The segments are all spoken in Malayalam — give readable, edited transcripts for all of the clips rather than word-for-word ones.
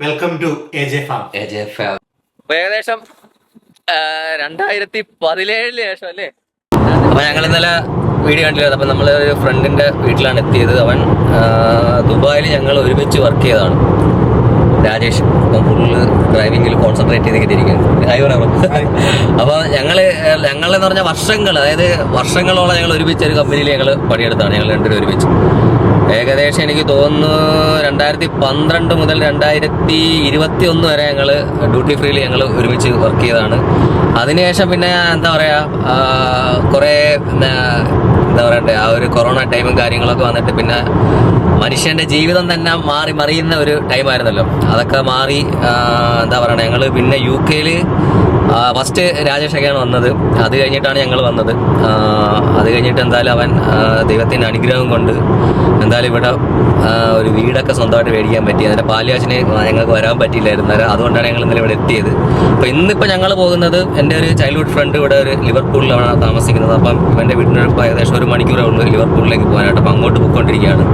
Welcome to AJ Farm. ഏകദേശം 2017 ശേഷം അല്ലേ. അപ്പൊ ഞങ്ങൾ ഇന്നലെ വീഡിയോ കണ്ടില്ല. അപ്പൊ നമ്മള് ഒരു ഫ്രണ്ടിന്റെ വീട്ടിലാണ് എത്തിയത്. അവൻ ദുബായിൽ ഞങ്ങൾ ഒരുമിച്ച് വർക്ക് ചെയ്തതാണ്, രാജേഷ്. അപ്പം ഫുള്ള് ഡ്രൈവിംഗിൽ കോൺസെൻട്രേറ്റ് ചെയ്തിരിക്കുകയാണ്. അപ്പൊ ഞങ്ങളെന്ന് പറഞ്ഞാൽ അതായത് വർഷങ്ങളോളം ഞങ്ങൾ ഒരുമിച്ച് ഒരു കമ്പനിയിൽ ഞങ്ങൾ പണിയെടുത്താണ്. ഞങ്ങൾ രണ്ടുപേരും ഒരുമിച്ച് ഏകദേശം എനിക്ക് തോന്നുന്നു 2012 മുതൽ 2021 വരെ ഞങ്ങൾ ഡ്യൂട്ടി ഫ്രീയിൽ ഞങ്ങൾ ഒരുമിച്ച് വർക്ക് ചെയ്തതാണ്. അതിനുശേഷം പിന്നെ എന്താ പറയുക, കുറേ എന്താ പറയണ്ടേ, ആ ഒരു കൊറോണ ടൈമും കാര്യങ്ങളൊക്കെ വന്നിട്ട് പിന്നെ മനുഷ്യന്റെ ജീവിതം തന്നെ മാറി മറിയുന്ന ഒരു ടൈമായിരുന്നല്ലോ. അതൊക്കെ മാറി എന്താ പറയണേ, ഞങ്ങൾ പിന്നെ UK ഫസ്റ്റ് രാജേഷൊക്കെയാണ് വന്നത്. അത് കഴിഞ്ഞിട്ടാണ് ഞങ്ങൾ വന്നത്. അത് കഴിഞ്ഞിട്ട് എന്തായാലും അവൻ ദൈവത്തിൻ്റെ അനുഗ്രഹം കൊണ്ട് എന്തായാലും ഇവിടെ ഒരു വീടൊക്കെ സ്വന്തമായിട്ട് മേടിക്കാൻ പറ്റി. അതിൻ്റെ പാലുകാശിന് ഞങ്ങൾക്ക് വരാൻ പറ്റിയില്ലായിരുന്നു. അതുകൊണ്ടാണ് ഞങ്ങൾ ഇന്നലെ ഇവിടെ എത്തിയത്. അപ്പോൾ ഇന്നിപ്പോൾ ഞങ്ങൾ പോകുന്നത്, എൻ്റെ ഒരു ചൈൽഡ്ഹുഡ് ഫ്രണ്ട് ഇവിടെ ഒരു ലിവർപൂളിലാണ് താമസിക്കുന്നത്. അപ്പം ഇവൻ്റെ വീടിന് ഏകദേശം 1 മണിക്കൂറേ ഉള്ളൂ ലിവർപൂളിലേക്ക് പോകാനായിട്ട്. അപ്പം അങ്ങോട്ട് പോയിക്കൊണ്ടിരിക്കുകയാണ്.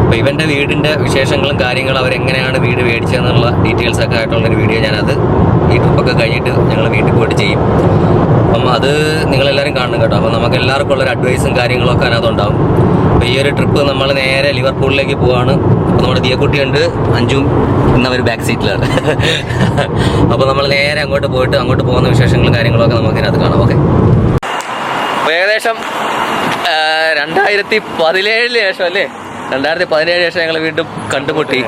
അപ്പോൾ ഇവൻ്റെ വീടിൻ്റെ വിശേഷങ്ങളും കാര്യങ്ങളും അവരെങ്ങനെയാണ് വീട് മേടിച്ചതെന്നുള്ള ഡീറ്റെയിൽസ് ഒക്കെ ആയിട്ടുള്ളൊരു വീഡിയോ ഞാനത് ഈ ട്രിപ്പൊക്കെ കഴിഞ്ഞിട്ട് ഞങ്ങൾ വീട്ടിൽ പോയിട്ട് ചെയ്യും. അപ്പം അത് നിങ്ങളെല്ലാവരും കാണണം കേട്ടോ. അപ്പം നമുക്ക് എല്ലാവർക്കും ഉള്ളൊരു അഡ്വൈസും കാര്യങ്ങളൊക്കെ അതിനകത്തുണ്ടാവും. അപ്പോൾ ഈ ഒരു ട്രിപ്പ് നമ്മൾ നേരെ ലിവർപൂളിലേക്ക് പോവാണ്. അപ്പോൾ നമ്മുടെ ദിയക്കുട്ടിയുണ്ട്, അഞ്ചും ഇന്നവർ ബാക്ക് സീറ്റിലാണ്. അപ്പോൾ നമ്മൾ നേരെ അങ്ങോട്ട് പോകുന്ന വിശേഷങ്ങളും കാര്യങ്ങളൊക്കെ നമുക്ക് ഇതിനകത്ത് കാണാം. ഓക്കെ. അപ്പോൾ ഏകദേശം 2017 ശേഷം അല്ലേ, 2017 ശേഷം ഞങ്ങൾ വീണ്ടും കണ്ടുമുട്ടി.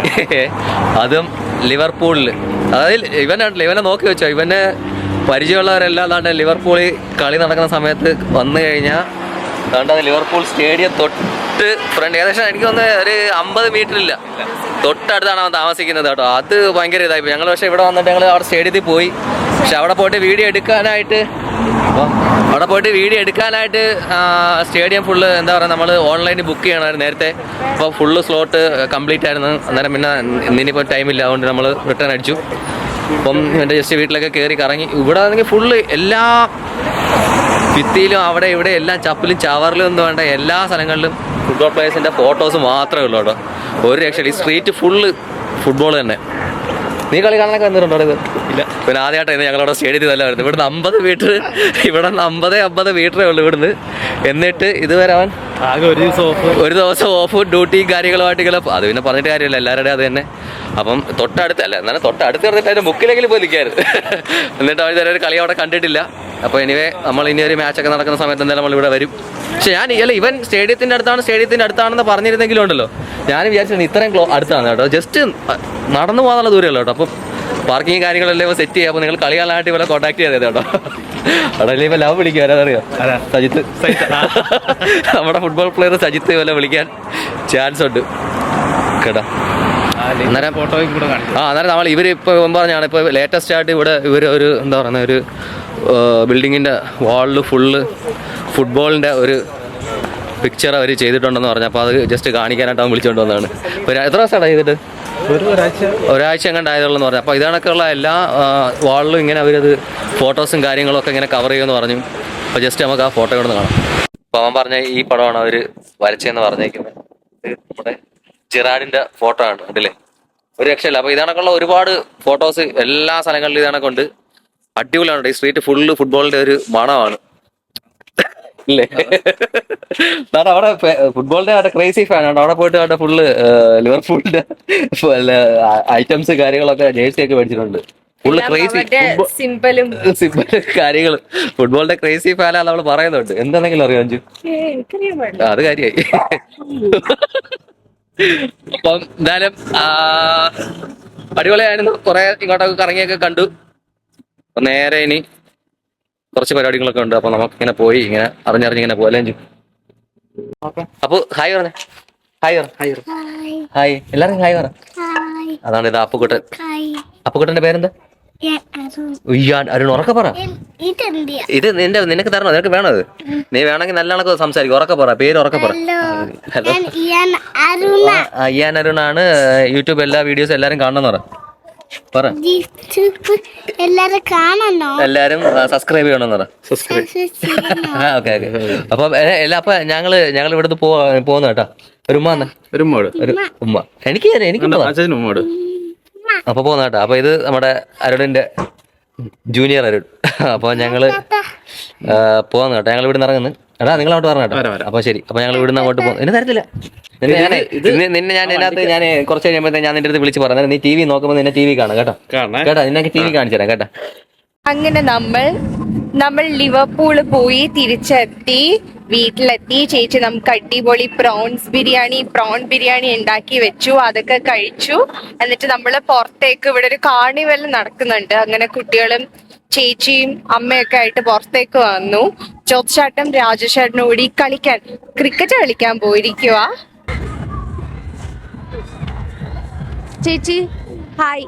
അതും ലിവർപൂളിൽ. അതായത് ഇവനെ നോക്കി വെച്ചോ, ഇവന് പരിചയമുള്ളവരെല്ലാം അതാണ്ട് ലിവർപൂളിൽ കളി നടക്കുന്ന സമയത്ത് വന്നു കഴിഞ്ഞാൽ അതാണ്ട് ലിവർപൂൾ സ്റ്റേഡിയം തൊട്ട് ഫ്രണ്ട്, ഏകദേശം എനിക്ക് തോന്നുന്നത് ഒരു 50 മീറ്ററില്ല, തൊട്ടടുത്താണ് അവൻ താമസിക്കുന്നത് കേട്ടോ. അത് ഭയങ്കര ഇതായിപ്പോയി. ഞങ്ങൾ പക്ഷേ ഇവിടെ വന്നിട്ട് ഞങ്ങൾ അവിടെ സ്റ്റേഡിയത്തിൽ പോയി. പക്ഷെ അവിടെ പോയിട്ട് വീഡിയോ എടുക്കാനായിട്ട് സ്റ്റേഡിയം ഫുള്ള് എന്താ പറയുക, നമ്മൾ ഓൺലൈനിൽ ബുക്ക് ചെയ്യണമായിരുന്നു നേരത്തെ. അപ്പോൾ ഫുള്ള് സ്ലോട്ട് കംപ്ലീറ്റ് ആയിരുന്നു. അന്നേരം പിന്നെ ഇന്നിപ്പോൾ ടൈമില്ല, അതുകൊണ്ട് നമ്മൾ റിട്ടേൺ അടിച്ചു. അപ്പം എൻ്റെ ജസ്റ്റ് വീട്ടിലൊക്കെ കയറി കറങ്ങി. ഇവിടെ ആണെങ്കിൽ ഫുള്ള് എല്ലാ ഭിത്തിയിലും അവിടെ ഇവിടെ എല്ലാം ചപ്പിലും ചവറിലും ഒന്നും വേണ്ട എല്ലാ സ്ഥലങ്ങളിലും ഫുട്ബോൾ പ്ലേയേഴ്സിൻ്റെ ഫോട്ടോസ് മാത്രമേ ഉള്ളൂ കേട്ടോ. ഒരു രക്ഷയില്ല. ഈ സ്ട്രീറ്റ് ഫുള്ള് ഫുട്ബോൾ തന്നെ. നീ കളി കാണാനൊക്കെ വന്നിട്ടുണ്ടോ? ഇത് ഇല്ല. പിന്നെ ആദ്യമായിട്ടായിരുന്നു ഞങ്ങളവിടെ സ്റ്റേഡിയത്തിൽ തന്നെ വരുന്നത്. ഇവിടുന്ന് 50 മീറ്റർ, ഇവിടെ 50 മീറ്ററേ ഉള്ളൂ ഇവിടുന്ന്. എന്നിട്ട് ഇതുവരെ അവൻ ആകെ ഒരു ദിവസം ഓഫ് ഡ്യൂട്ടിയും കാര്യങ്ങളുമായിട്ട് ഇങ്ങനെ. അത് പിന്നെ പറഞ്ഞിട്ട് കാര്യമില്ല, എല്ലാവരുടെയും അത് തന്നെ. അപ്പം തൊട്ടടുത്തല്ല, എന്നാലും തൊട്ടടുത്ത് കിടന്നിട്ട് അതിൻ്റെ മുക്കിലെങ്കിലും പോയി നിൽക്കായിരുന്നു. എന്നിട്ട് അവർ ഒരു കളി അവിടെ കണ്ടിട്ടില്ല. അപ്പോൾ എനിവേ നമ്മൾ ഇനി ഒരു മാച്ചൊക്കെ നടക്കുന്ന സമയത്ത് എന്തായാലും നമ്മളിവിടെ വരും. പക്ഷെ ഇവൻ സ്റ്റേഡിയത്തിൻ്റെ അടുത്താണെന്ന് പറഞ്ഞിരുന്നെങ്കിലും ഉണ്ടല്ലോ, ഞാൻ വിചാരിച്ചിട്ടുണ്ട് ഇത്രയും അടുത്താണ് കേട്ടോ. ജസ്റ്റ് നടന്നു പോകാനുള്ള ദൂരമല്ലോ കേട്ടോ. അപ്പം പാർക്കിങ് കാര്യങ്ങളെല്ലാം സെറ്റ് ചെയ്യാം. അപ്പോൾ നിങ്ങൾ കളി കാണാനായിട്ട് ഇവരെ കോൺടാക്ട് ചെയ്തത് കേട്ടോ. അവിടെ ഇപ്പോൾ ലവ് വിളിക്കുക, ആരാന്നറിയോ? സജിത്ത്. നമ്മുടെ ഫുട്ബോൾ പ്ലെയർ സജിത്ത് ഇവരെ വിളിക്കാൻ ചാൻസ് ഉണ്ട് കേട്ടോ. അന്നേരം നമ്മൾ ഇവരിപ്പോൾ പറഞ്ഞാണ്, ഇപ്പോൾ ലേറ്റസ്റ്റ് ആയിട്ട് ഇവിടെ ഇവർ ഒരു എന്താ പറയുന്ന ഒരു ബിൽഡിങ്ങിൻ്റെ വാളിൽ ഫുള്ള് ഫുട്ബോളിൻ്റെ ഒരു പിക്ചർ അവർ ചെയ്തിട്ടുണ്ടെന്ന് പറഞ്ഞു. അപ്പോൾ അത് ജസ്റ്റ് കാണിക്കാനായിട്ട് അവൻ വിളിച്ചുകൊണ്ട് വന്നതാണ്. ഇപ്പോൾ എത്ര ദിവസമാണ് ചെയ്തിട്ട്? ഒരാഴ്ച എങ്ങാണ്ടായതുള്ളൂ പറഞ്ഞു. അപ്പോൾ ഇതണക്കുള്ള എല്ലാ വാളിലും ഇങ്ങനെ അവരത് ഫോട്ടോസും കാര്യങ്ങളൊക്കെ ഇങ്ങനെ കവർ ചെയ്യുമെന്ന് പറഞ്ഞു. അപ്പോൾ ജസ്റ്റ് നമുക്ക് ആ ഫോട്ടോ കൊണ്ട് കാണാം. അപ്പോൾ അവൻ പറഞ്ഞ ഈ പടമാണ് അവർ വരച്ചതെന്ന് പറഞ്ഞേക്കുന്നത്. നമ്മുടെ ജിറാഡിൻ്റെ ഫോട്ടോ ആണ് അതില്ലേ, ഒരു രക്ഷയില്ല. അപ്പോൾ ഇതണക്കുള്ള ഒരുപാട് ഫോട്ടോസ് എല്ലാ സ്ഥലങ്ങളിലും ഇതണക്കുണ്ട്. അടിപൊളിയാണ്. ഈ സ്ട്രീറ്റ് ഫുള്ള് ഫുട്ബോളിൻ്റെ ഒരു മണമാണ് ഇല്ലേ. അവിടെ ഫുട്ബോളിന്റെ അവിടെ ക്രേസി ഫാനാണ്. അവിടെ പോയിട്ട് അവിടെ ഫുള്ള് ലിവർപൂളിന്റെ ഐറ്റംസ് കാര്യങ്ങളൊക്കെ ജേഴ്സി ഒക്കെ മേടിച്ചിട്ടുണ്ട്. ഫുള്ള് ക്രേസി സിമ്പിൾ കാര്യങ്ങൾ. ഫുട്ബോളിന്റെ ക്രേസി ഫാനാണ് നമ്മൾ പറയുന്നുണ്ട്. എന്താണെങ്കിലും അറിയാം അഞ്ചു, അത് കാര്യമായി. അപ്പം എന്തായാലും അടിപൊളിയായിരുന്നു. കുറെ ഇങ്ങോട്ടൊക്കെ കറങ്ങിയൊക്കെ കണ്ടു. അപ്പൊ നേരെ ഇനി കുറച്ച് പരിപാടികളൊക്കെ ഉണ്ട്. അപ്പൊ നമുക്ക് ഇങ്ങനെ പോയി ഇങ്ങനെ അറിഞ്ഞിങ്ങനെ പോലെ ചെയ്യും. അപ്പൊ ഹായ് പറഞ്ഞേ. ഹായ് എല്ലാരും ഹായ് പറ. അതാണ് ഇത് അപ്പുക്കുട്ടൻ. അപ്പുക്കുട്ടന്റെ പേരെന്താ? അരുൺ. ഉറക്കെ പറ. ഇത് നിനക്ക് തരണോ? നിനക്ക് വേണോ? അത് നീ വേണമെങ്കിൽ നല്ല കണക്ക് സംസാരിക്കും. ഉറക്കെ പറ, പേര് ഉറക്കെ പറ. Hello, Ian അരുണാണ്. യൂട്യൂബ് എല്ലാ വീഡിയോസും എല്ലാരും കാണണമെന്ന് പറ. എല്ലാരും സബ്സ്ക്രൈബ് ചെയ്യണമെന്ന് പറ. ഓക്കെ. അപ്പൊ ഞങ്ങൾ ഇവിടുന്ന് പോകുന്ന കേട്ടോ. ഒരു ഉമ്മ എനിക്ക് അപ്പോൾ പോകുന്ന കേട്ടോ. അപ്പോൾ ഇത് നമ്മുടെ അരുണിൻ്റെ ജൂനിയർ അരുൺ. അപ്പോൾ ഞങ്ങൾ പോകുന്ന കേട്ടോ. ഞങ്ങൾ ഇവിടുന്ന് ഇറങ്ങുന്നു. എടാ നിങ്ങൾ അങ്ങോട്ട് പറഞ്ഞ കേട്ടോ. അപ്പോൾ ശരി. അപ്പോൾ ഞങ്ങൾ ഇവിടുന്ന് അങ്ങോട്ട് പോകും. എന്നെ തരത്തില്ല. നിന്നെ ഞാൻ ഇതിനകത്ത് ഞാൻ കുറച്ച് കഴിയുമ്പോഴത്തേക്ക് ഞാൻ നിന്റെ അടുത്ത് വിളിച്ച് പറഞ്ഞു, നീ ടി വി നോക്കുമ്പോൾ നിന്നെ ടി വി കാണാം കേട്ടോ. കേട്ടോ നിന്നെ ടി വി കാണിച്ചു തരാം കേട്ടോ. അങ്ങനെ നമ്മൾ ലിവർപൂള് പോയി തിരിച്ചെത്തി, വീട്ടിലെത്തി. ചേച്ചി നമുക്ക് അടിപൊളി പ്രോൺ ബിരിയാണി ഉണ്ടാക്കി വെച്ചു. അതൊക്കെ കഴിച്ചു. എന്നിട്ട് നമ്മൾ പുറത്തേക്ക്, ഇവിടെ ഒരു കാർണിവൽ നടക്കുന്നുണ്ട്. അങ്ങനെ കുട്ടികളും ചേച്ചിയും അമ്മയൊക്കെ ആയിട്ട് പുറത്തേക്ക് വന്നു. ജോത്സ്ചേട്ടനും രാജേഷേട്ടനും കൂടി ക്രിക്കറ്റ് കളിക്കാൻ പോയിരിക്കുക. ചേച്ചി ഹായ്.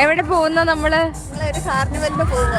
എവിടെ പോകുന്ന നമ്മള്? ഒരു കാർണിവലിന് പോവുക.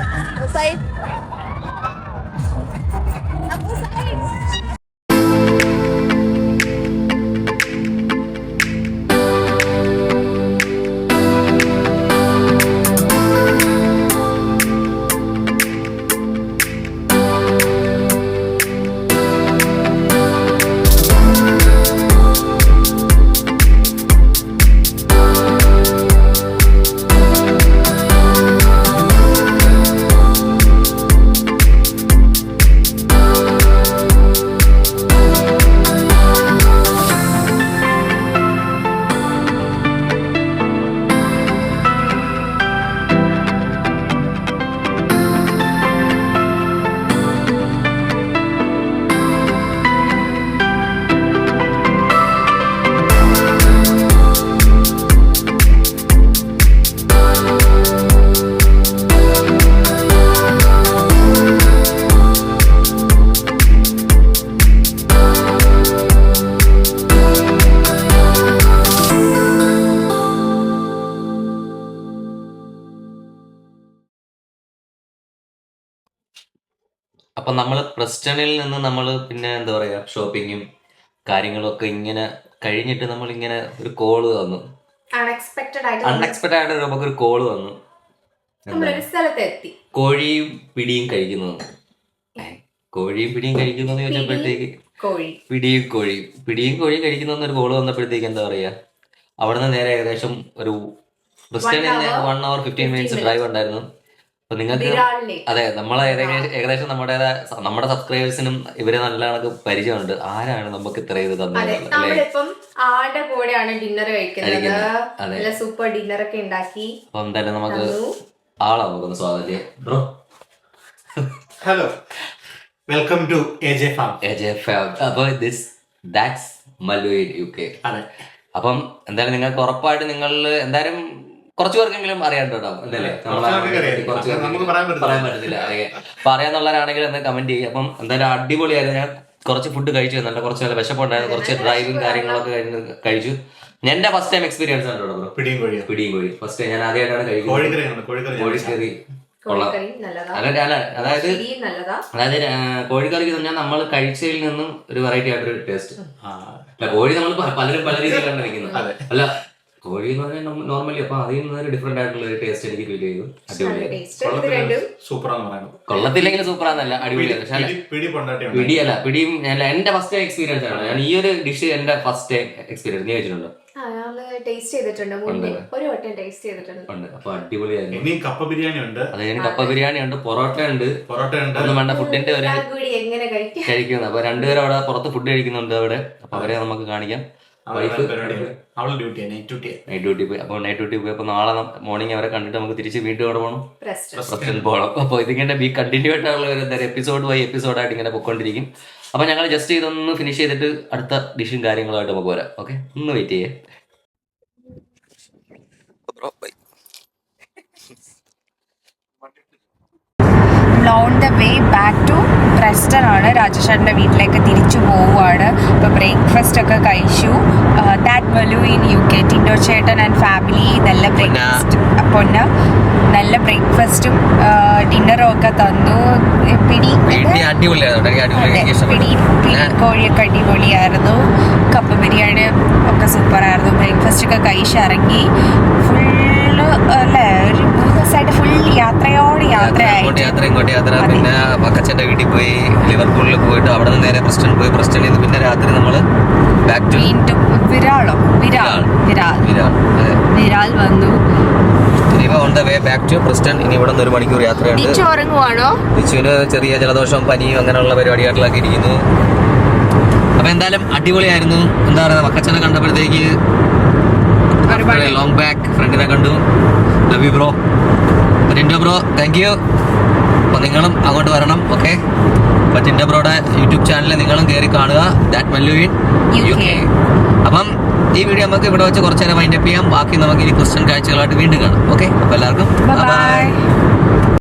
അപ്പം നമ്മൾ പ്രസ്റ്റണിൽ നിന്ന് നമ്മൾ പിന്നെ എന്താ പറയുക ഷോപ്പിങ്ങും കാര്യങ്ങളൊക്കെ ഇങ്ങനെ കഴിഞ്ഞിട്ട് നമ്മളിങ്ങനെ ഒരു കോള് വന്നു. അൺഎക്സ്പെക്റ്റഡ് ആയിട്ട് നമുക്കൊരു കോള് വന്നു. കോഴിയും പിടിയും കഴിക്കുന്നത് ചോദിച്ചപ്പോഴത്തേക്ക് പിടിയും കോഴിയും കഴിക്കുന്ന ഒരു കോള് വന്നപ്പോഴത്തേക്ക് എന്താ പറയാ, അവിടുന്ന് നേരെ ഏകദേശം ഒരു പ്രസ്റ്റണിൽ 1 hour 15 minutes ഡ്രൈവ് ഉണ്ടായിരുന്നു. അപ്പൊ നിങ്ങൾക്ക് അതെ, നമ്മളെ ഏകദേശം നമ്മുടെ സബ്സ്ക്രൈബേഴ്സിനും ഇവരെ നല്ല കണക്ക് പരിചയമുണ്ട്. ആരാണ് നമുക്ക് ഇത്ര ഇത് തന്നത്? ആളുടെ കൂടെയാണ് ഡിന്നർ കഴിക്കുന്നത്. സൂപ്പർ ഡിന്നർ ഒക്കെ ഉണ്ടാക്കി. അപ്പൊ എന്തായാലും നമുക്ക് ആളെ നമുക്കൊന്ന് സ്വാഗതം ചെയ്യാം. Bro hello, welcome to AJ Farm. അപ്പൊ ദാറ്റ്സ് മല്ലു ഇൻ UK. അതെ. അപ്പം എന്തായാലും നിങ്ങൾക്ക് ഉറപ്പായിട്ട് നിങ്ങൾ എന്തായാലും കുറച്ചു പേർക്കെങ്കിലും അറിയാണ്ടാവും അല്ലേ? പറയാൻ പറ്റത്തില്ല. അപ്പൊ അറിയാന്നുള്ളവരാണെങ്കിൽ എന്താ കമന്റ് ചെയ്യും. അപ്പം എന്തായാലും അടിപൊളിയായിരുന്നു. ഞാൻ കുറച്ച് ഫുഡ് കഴിച്ചു, നല്ല കുറച്ച് നല്ല വിശപ്പുണ്ടായിരുന്നു. കുറച്ച് ഡ്രൈവും കാര്യങ്ങളൊക്കെ കഴിച്ചു. എന്റെ ഫസ്റ്റ് ടൈം എക്സ്പീരിയൻസ് ആണ് കേട്ടോ പിടിയും കോഴി. ഫസ്റ്റ് ടൈം ഞാൻ ആദ്യമായിട്ടാണ് കഴിക്കുന്നത്. കോഴിക്കറി കൊള്ളാം. അതായത് കോഴിക്കറിക്ക് പറഞ്ഞാൽ നമ്മൾ കഴിച്ചതിൽ നിന്നും ഒരു വെറൈറ്റി ആയിട്ടൊരു ടേസ്റ്റ്. അല്ല, കോഴി നമ്മൾ പലരും പല രീതിയിലാണ് കഴിക്കുന്നത്. അല്ല, കോഴി എന്ന് പറഞ്ഞാൽ നോർമലി അപ്പൊ അതിൽ നിന്ന് ഡിഫറെന്റ് ആയിട്ടുള്ള ഒരു ടേസ്റ്റ് എനിക്ക് ഫീൽ ചെയ്തു. അടിപൊളിയായി. സൂപ്പറാന്ന് പറയുന്നത്. കൊള്ളത്തില്ലെങ്കിൽ സൂപ്പറാന്നല്ല, അടിപൊളിയാണ്. പിടിയും എന്റെ ഫസ്റ്റ് ടൈം എക്സ്പീരിയൻസ് ആണ്. ഞാൻ ഈ ഒരു ഡിഷ് എന്റെ ഫസ്റ്റ് ടൈം എക്സ്പീരിയൻസ്. നീ കഴിച്ചിട്ടുണ്ടോ? ടേസ്റ്റ് ചെയ്തിട്ടുണ്ട്, ഒരു വട്ടം ടേസ്റ്റ് ചെയ്തിട്ടുണ്ട്. അപ്പൊ അടിപൊളിയായിരുന്നു. ഇനി കപ്പ ബിരിയാണി ഉണ്ട്. അതെ, കപ്പ ബിരിയാണി ഉണ്ട്, പൊറോട്ട ഉണ്ട്. ഒന്നും വേണ്ട, ഫുഡിന്റെ ഒരു കഴിക്കുന്നത്. അപ്പൊ രണ്ടുപേരും അവിടെ പുറത്ത് ഫുഡ് കഴിക്കുന്നുണ്ട് അവിടെ. അപ്പൊ അവരെ നമുക്ക് കാണിക്കാം. നൈറ്റ് ഡ്യൂട്ടി പോയി. അപ്പൊ നൈറ്റ് ഡ്യൂട്ടി പോയി. അപ്പൊ നാളെ മോർണിംഗ് അവരെ കണ്ടിട്ട് നമുക്ക് തിരിച്ച് വീണ്ടും അവിടെ പോകണം, പ്രസ്റ്റൺ പോകണം. അപ്പൊ ഇതിങ്ങനെ കണ്ടിന്യൂ ആയിട്ടുള്ള ഒരു എപ്പിസോഡ് ബൈ എപ്പിസോഡായിട്ട് ഇങ്ങനെ പൊയ്ക്കൊണ്ടിരിക്കും. അപ്പൊ ഞങ്ങൾ ജസ്റ്റ് ഇതൊന്ന് ഫിനിഷ് ചെയ്തിട്ട് അടുത്ത ഡിഷും കാര്യങ്ങളുമായിട്ട് നമുക്ക് വരാം. ഓക്കെ, ഒന്ന് വെയിറ്റ് ചെയ്യേ. On the way back to Preston ആണ്. രാജേഷേട്ടൻ്റെ വീട്ടിലേക്ക് തിരിച്ചു പോവുകയാണ്. ഇപ്പോൾ ബ്രേക്ക്ഫാസ്റ്റ് ഒക്കെ കഴിച്ചു. That Mallu in UK. ടിൻഡോ ചേട്ടൻ ആൻഡ് ഫാമിലി നല്ല ബ്രേക്ക്ഫാസ്റ്റും ഡിന്നറും ഒക്കെ തന്നു. പിടി കോഴിയൊക്കെ അടിപൊളിയായിരുന്നു. കപ്പ ബിരിയാണി ഒക്കെ സൂപ്പറായിരുന്നു. ബ്രേക്ക്ഫാസ്റ്റ് ഒക്കെ കഴിച്ചിറങ്ങി. ഫുള്ള് അല്ലേ, ഒരു 3 കണ്ടിന്യൂസ് ആയിട്ട് ഫുൾ യാത്രയോട് യാത്രയായി. ഇങ്ങോട്ട് യാത്ര. പിന്നെ പക്കച്ചന്റെ വീട്ടിൽ പോയി, ലിവർപൂളിൽ പോയിട്ട് അവിടെ നിന്ന് നേരെ പ്രസ്റ്റൺ പോയി. പ്രസ്റ്റണിൽ നിന്ന് പിന്നെ രാത്രി നമ്മൾ ബാക്ക് ടു വിരാൽ വന്നു. ഇനിയിപ്പോ on the way back to Preston. ഇനി ഇവിടെ നിന്ന് 1 മണിക്കൂർ യാത്രയുണ്ട്. ഉറങ്ങുവാണോ? നിച്ചുവിന് ചെറിയ ജലദോഷവും പനിയും അങ്ങനെയുള്ള പരിപാടിയായിട്ടൊക്കെ ഇരിക്കുന്നു. അപ്പൊ എന്തായാലും അടിപൊളിയായിരുന്നു. എന്താ പറയുക, പക്കച്ചനെ കണ്ടപ്പോഴത്തേക്ക് ലോങ് ബാക്ക് ഫ്രണ്ടിനെ കണ്ടു. Love you bro. ടിൻഡോ bro thank you. അപ്പൊ നിങ്ങളും അങ്ങോട്ട് വരണം. ഓക്കെ, അപ്പൊ ടിൻഡോ ബ്രോയുടെ യൂട്യൂബ് ചാനലിൽ നിങ്ങളും കയറി കാണുക. ദാറ്റ് മെല്ലുവിൻ UK. അപ്പം ഈ വീഡിയോ നമുക്ക് ഇവിടെ വെച്ച് കുറച്ച് നേരം വൈൻഡപ്പ് ചെയ്യാം. ബാക്കി നമുക്ക് ഇനി ക്രിസ്ത്യൻ കാഴ്ചകളായിട്ട് വീണ്ടും കാണാം. ഓക്കെ, അപ്പൊ എല്ലാവർക്കും ബൈ.